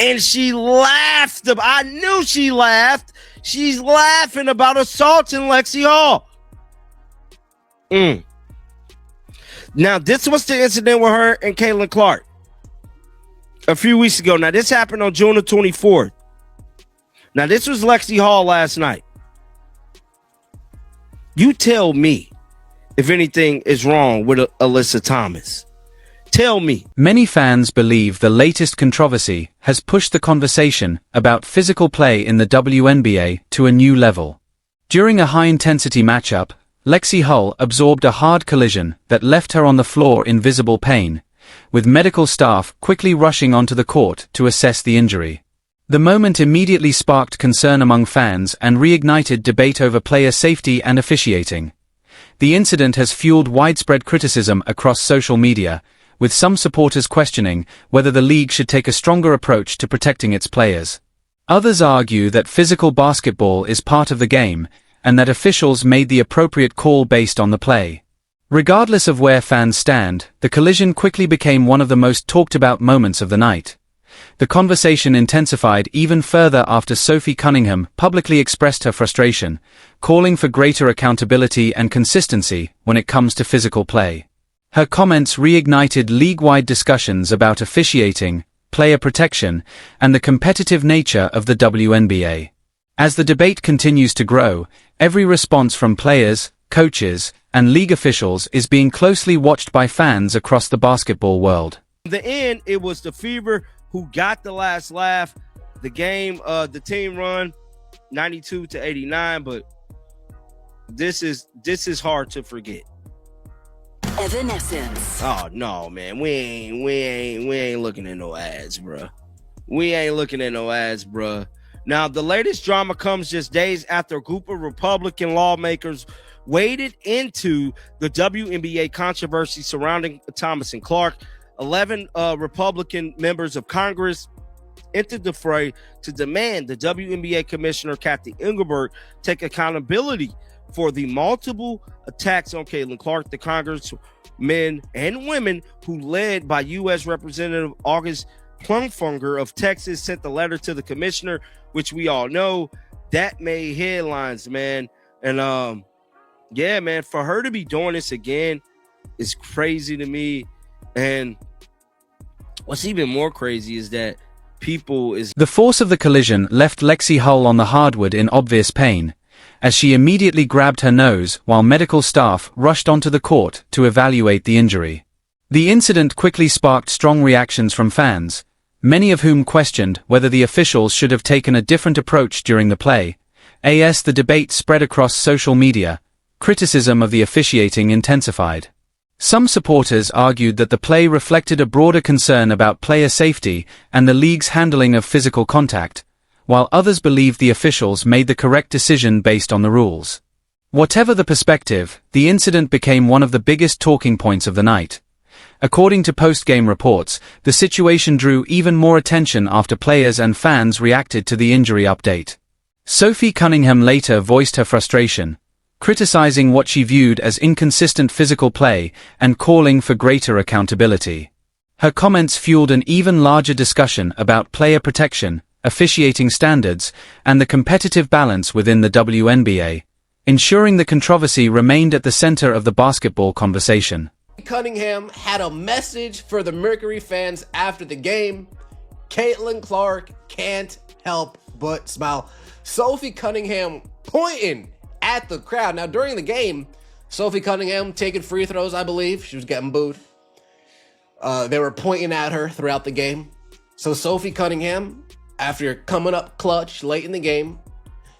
And she laughed. I knew she laughed. She's laughing about assaulting Lexie Hall. Now, this was the incident with her and Caitlin Clark a few weeks ago. Now, this happened on June the 24th. Now, this was Lexie Hall last night. You tell me if anything is wrong with Alyssa Thomas. Tell me. Many fans believe the latest controversy has pushed the conversation about physical play in the WNBA to a new level. During a high-intensity matchup, Lexie Hull absorbed a hard collision that left her on the floor in visible pain, with medical staff quickly rushing onto the court to assess the injury. The moment immediately sparked concern among fans and reignited debate over player safety and officiating. The incident has fueled widespread criticism across social media, with some supporters questioning whether the league should take a stronger approach to protecting its players. Others argue that physical basketball is part of the game, and that officials made the appropriate call based on the play. Regardless of where fans stand, the collision quickly became one of the most talked-about moments of the night. The conversation intensified even further after Sophie Cunningham publicly expressed her frustration, calling for greater accountability and consistency when it comes to physical play. Her comments reignited league-wide discussions about officiating, player protection, and the competitive nature of the WNBA. As the debate continues to grow, every response from players, coaches, and league officials is being closely watched by fans across the basketball world. In the end, it was the Fever who got the last laugh. The game, the team run 92-89, but this is hard to forget. Evanescence. Oh no, man, we ain't looking at no ads, bruh. We ain't looking at no ads, bruh. Now, the latest drama comes just days after a group of Republican lawmakers waded into the WNBA controversy surrounding Thomas and Clark. 11 Republican members of Congress entered the fray to demand the WNBA Commissioner Kathy Engelbert take accountability for the multiple attacks on Caitlin Clark. The congressmen and women who led by U.S. Representative August Plumfunger of Texas sent the letter to the commissioner, which we all know that made headlines, man. And yeah, man, for her to be doing this again is crazy to me. And what's even more crazy is that the force of the collision left Lexie Hull on the hardwood in obvious pain, as she immediately grabbed her nose while medical staff rushed onto the court to evaluate the injury. The incident quickly sparked strong reactions from fans, many of whom questioned whether the officials should have taken a different approach during the play. As the debate spread across social media, criticism of the officiating intensified. Some supporters argued that the play reflected a broader concern about player safety and the league's handling of physical contact, while others believed the officials made the correct decision based on the rules. Whatever the perspective, the incident became one of the biggest talking points of the night. According to post-game reports, the situation drew even more attention after players and fans reacted to the injury update. Sophie Cunningham later voiced her frustration, criticizing what she viewed as inconsistent physical play and calling for greater accountability. Her comments fueled an even larger discussion about player protection, officiating standards, and the competitive balance within the WNBA, ensuring the controversy remained at the center of the basketball conversation. Cunningham had a message for the Mercury fans after the game. Caitlin Clark can't help but smile. Sophie Cunningham pointing at the crowd. Now, during the game, Sophie Cunningham taking free throws, I believe. She was getting booed. They were pointing at her throughout the game. So Sophie Cunningham, after coming up clutch late in the game,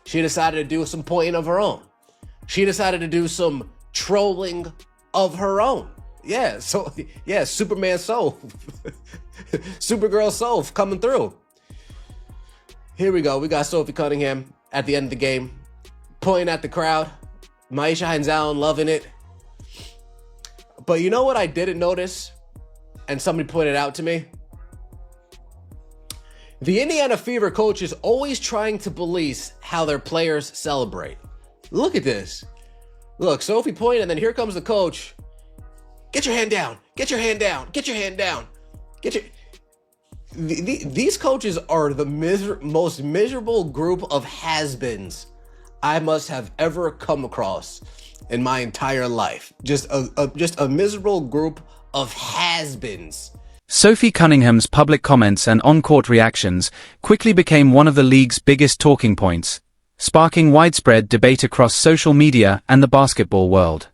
she decided to do some pointing of her own. She decided to do some trolling of her own. Yeah, so, yeah, Superman Soph. Supergirl Soph coming through. Here we go. We got Sophie Cunningham at the end of the game, pointing at the crowd. Maisha Heinzallen loving it. But you know what I didn't notice? And somebody pointed out to me? The Indiana Fever coach is always trying to police how their players celebrate. Look at this. Look, Sophie pointed, and then here comes the coach. Get your hand down. Get your hand down. Get your hand down. these coaches are the most miserable group of has-beens I must have ever come across in my entire life. Just a miserable group of has-beens. Sophie Cunningham's public comments and on-court reactions quickly became one of the league's biggest talking points, sparking widespread debate across social media and the basketball world.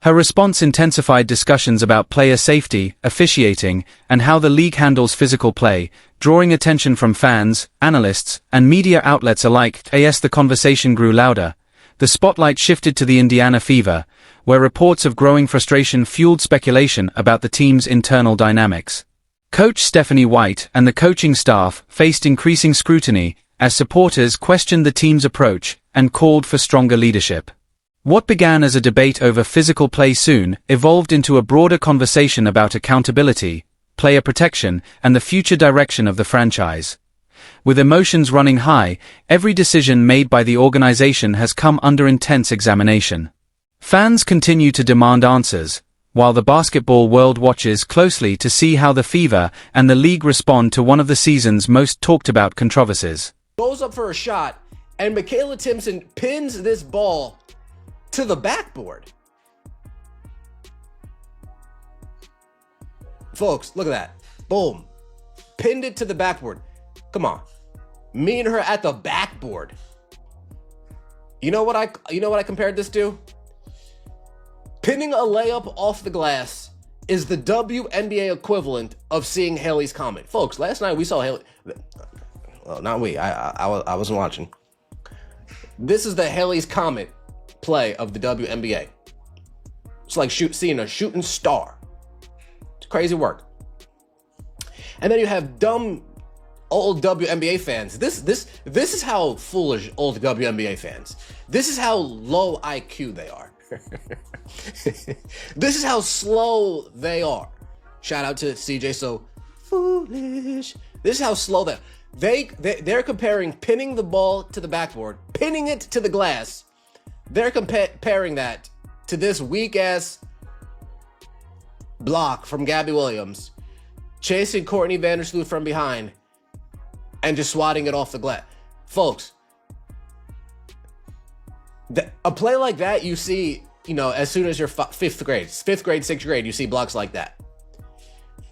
Her response intensified discussions about player safety, officiating, and how the league handles physical play, drawing attention from fans, analysts, and media outlets alike. As the conversation grew louder, the spotlight shifted to the Indiana Fever, where reports of growing frustration fueled speculation about the team's internal dynamics. Coach Stephanie White and the coaching staff faced increasing scrutiny as supporters questioned the team's approach and called for stronger leadership. What began as a debate over physical play soon evolved into a broader conversation about accountability, player protection, and the future direction of the franchise. With emotions running high, every decision made by the organization has come under intense examination. Fans continue to demand answers, while the basketball world watches closely to see how the Fever and the league respond to one of the season's most talked-about controversies. Goes up for a shot, and Michaela Timpson pins this ball to the backboard. Folks, look at that. Boom. Pinned it to the backboard. Come on. Me and her at the backboard. You know what I compared this to? Pinning a layup off the glass is the WNBA equivalent of seeing Haley's Comet. Folks, last night we saw Haley. Well, not we. I wasn't watching. This is the Haley's Comet play of the WNBA. It's like seeing a shooting star. It's crazy work. And then you have dumb old WNBA fans. This is how foolish old WNBA fans. This is how low IQ they are. This is how slow they are. Shout out to CJ. So foolish. This is how slow they're comparing pinning the ball to the backboard, pinning it to the glass. They're comparing that to this weak-ass block from Gabby Williams, chasing Courtney Vandersloot from behind, and just swatting it off the glass. Folks, a play like that you see, as soon as you're fifth grade, sixth grade, you see blocks like that.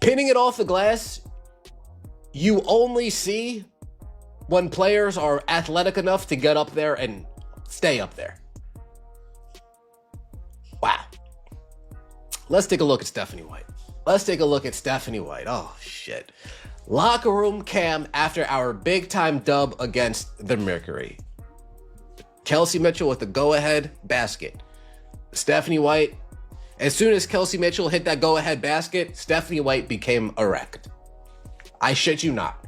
Pinning it off the glass, you only see when players are athletic enough to get up there and stay up there. Wow. Let's take a look at Stephanie White. Oh, shit. Locker room cam after our big-time dub against the Mercury. Kelsey Mitchell with the go-ahead basket. Stephanie White, as soon as Kelsey Mitchell hit that go-ahead basket, Stephanie White became erect. I shit you not.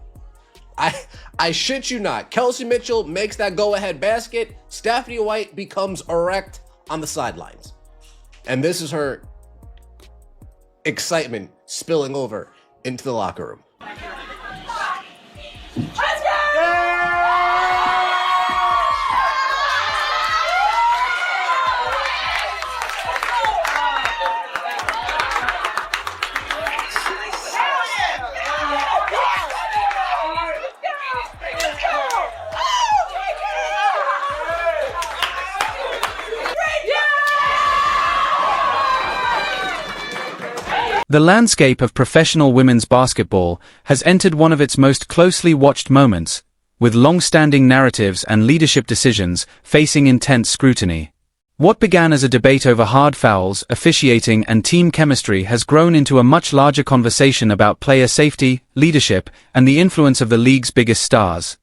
I shit you not. Kelsey Mitchell makes that go-ahead basket. Stephanie White becomes erect on the sidelines. And this is her excitement spilling over into the locker room. The landscape of professional women's basketball has entered one of its most closely watched moments, with long-standing narratives and leadership decisions facing intense scrutiny. What began as a debate over hard fouls, officiating, and team chemistry has grown into a much larger conversation about player safety, leadership, and the influence of the league's biggest stars.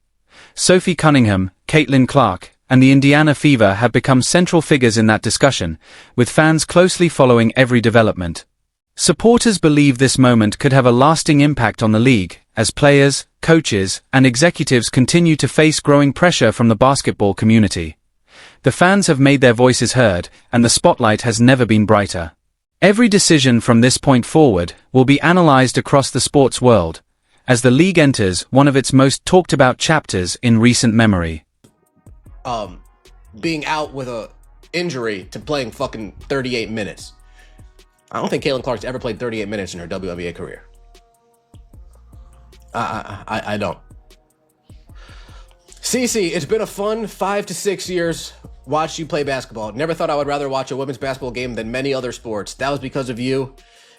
Sophie Cunningham, Caitlin Clark, and the Indiana Fever have become central figures in that discussion, with fans closely following every development. Supporters believe this moment could have a lasting impact on the league, as players, coaches, and executives continue to face growing pressure from the basketball community. The fans have made their voices heard, and the spotlight has never been brighter. Every decision from this point forward will be analyzed across the sports world, as the league enters one of its most talked-about chapters in recent memory. Being out with a injury to playing fucking 38 minutes. I don't think Caitlin Clark's ever played 38 minutes in her WNBA career. I don't. CC, it's been a fun 5 to 6 years watch you play basketball. Never thought I would rather watch a women's basketball game than many other sports. That was because of you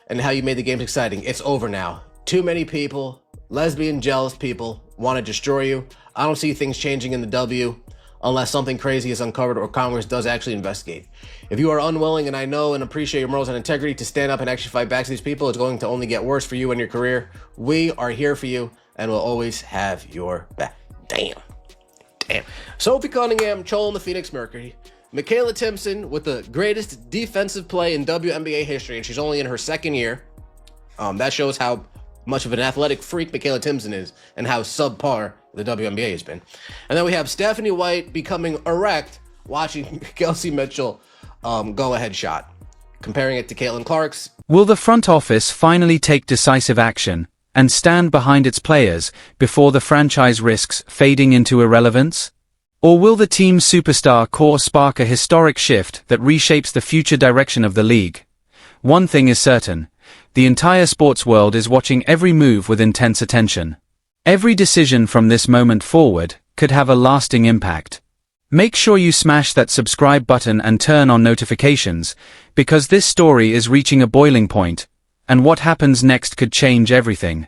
and how you made the games exciting. It's over now. Too many people, lesbian, jealous people, want to destroy you. I don't see things changing in the W unless something crazy is uncovered or Congress does actually investigate. If you are unwilling, and I know and appreciate your morals and integrity, to stand up and actually fight back to these people, it's going to only get worse for you and your career. We are here for you and will always have your back. Damn. Sophie Cunningham trolling the Phoenix Mercury. Michaela Timpson with the greatest defensive play in WNBA history, and she's only in her second year. That shows how much of an athletic freak Michaela Timpson is and how subpar the WNBA has been. And then we have Stephanie White becoming erect watching Kelsey Mitchell go-ahead shot, comparing it to Caitlin Clark's. Will the front office finally take decisive action and stand behind its players before the franchise risks fading into irrelevance? Or will the team's superstar core spark a historic shift that reshapes the future direction of the league? One thing is certain: the entire sports world is watching every move with intense attention. Every decision from this moment forward could have a lasting impact. Make sure you smash that subscribe button and turn on notifications, because this story is reaching a boiling point, and what happens next could change everything.